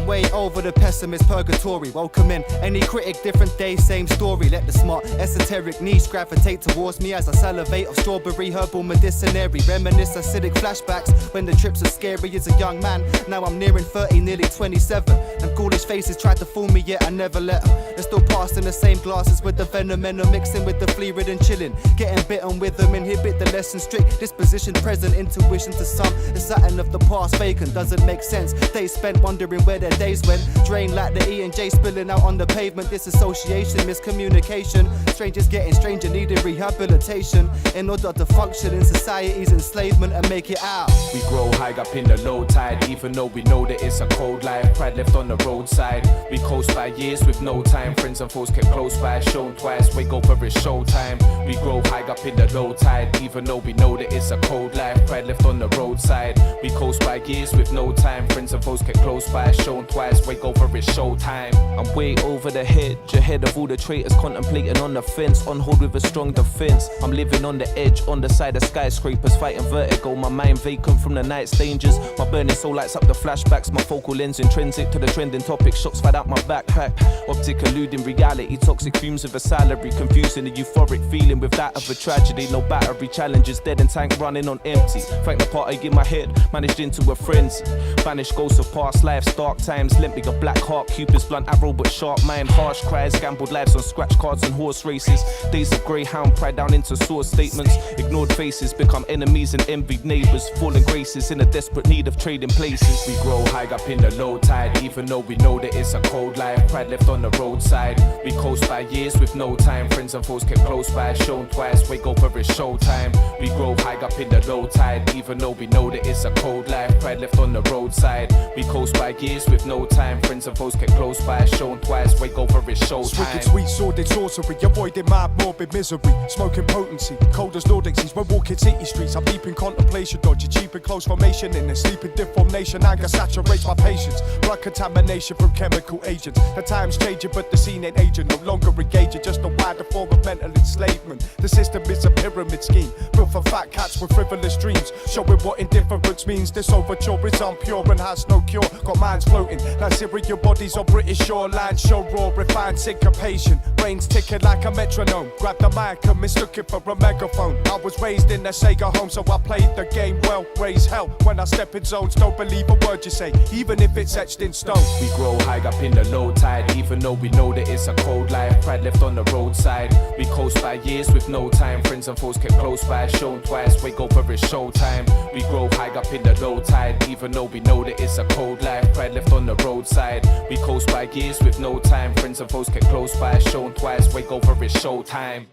way over the pessimist purgatory. Welcome in any critic, different day, same story. Let the smart esoteric niche gravitate towards me as I salivate of strawberry herbal medicinary. Reminisce acidic flashbacks when the trips are scary as a young man. Now I'm nearing 30, nearly 27. And ghoulish faces tried to fool me, yet I never let them. They're still passing the same glasses with the venom and I'm mixing with the flea ridden chilling. Getting bitten with them, inhibit the lesson strict. Disposition present, intuition to some. The Saturn of the past vacant, doesn't make sense. Days spent wondering where their days went. Drain like the E&J spilling out on the pavement. Disassociation, miscommunication. Strangers getting stranger, needing rehabilitation in order to function in society's enslavement and make it out. We grow high up in the low tide, even though we know that it's a cold life. Pride left on the roadside. We coast by years with no time. Friends and foes kept close by, shown twice. Wake up for it's showtime. We grow high up in the low tide, even though we know that it's a cold life. Pride left on the roadside. We coast by years with no time. Friends and foes kept close by, shown twice. Wake up for it's showtime. I'm way over the hedge, ahead of all the traitors contemplating on the fence. On hold with a strong defense. I'm living on the edge, on the side of skyscrapers, fighting vertigo. My mind vacant from the night's dangers. My burning soul lights up the flashbacks. My focal lens intrinsic to the trending topic. Shots fired out my backpack. Optic eluding reality. Toxic fumes of a salary. Confusing the euphoric feeling with that of a tragedy. No battery challenges, dead and tank running on empty. Frank the party in my head, managed into a frenzy. Banished ghosts of past lives, dark times. Lent me a black heart, Cupid's blunt arrow but sharp mind. Harsh cries, gambled lives on scratch cards and horse races. Days of greyhound pride down into sore statements. Ignored faces become enemies and envied neighbours. Fallen graces in a desperate need of trading places. We grow high up in the low tide, even though we know that it's a cold life. Pride left on the roadside. We coast by years with no time. Friends and foes kept close by, shown twice. Wake up for it's showtime. We grow high up in the low tide, even though we know that it's a cold life. Pride left on the roadside. We coast by years with no time. Friends and foes kept close by, shown twice. Wake up for it's showtime. Wicked sweet sordid sorcery, avoiding mad morbid misery. Smoking potency, cold as Nordic seas. When walking city streets, I'm deep in contemplation. Dodgy cheap and close formation in a sleeping deformation. Anger saturates my patience. Blood contamination from chemical agents. The time's changing, but the scene ain't aging. No longer engaging, just a wider form of mental enslavement. The system is a pyramid scheme built for fat cats with frivolous dreams, showing what indifference means. This overture is unpure and has no cure. Got minds floating like Syrian bodies on British shoreline. Show raw, refined syncopation. Brains ticking like a metronome. Grab the mic and mistook it for a megaphone. I was raised in a Sega home, so I played the game well. Raise hell when I step in zones. Don't believe a word you say, even if it's etched in stone. We grow high up in the low tide, even though we know that it's a cold life. Pride left on the roadside. We coast by years with no time. Friends and foes kept close by, shown twice. Wake up for it's showtime. We grow high up in the low tide, even though we know that it's a cold life. Pride left on the roadside. We coast by years with no time. Friends and foes kept close by, shown twice. Wake up for it's showtime.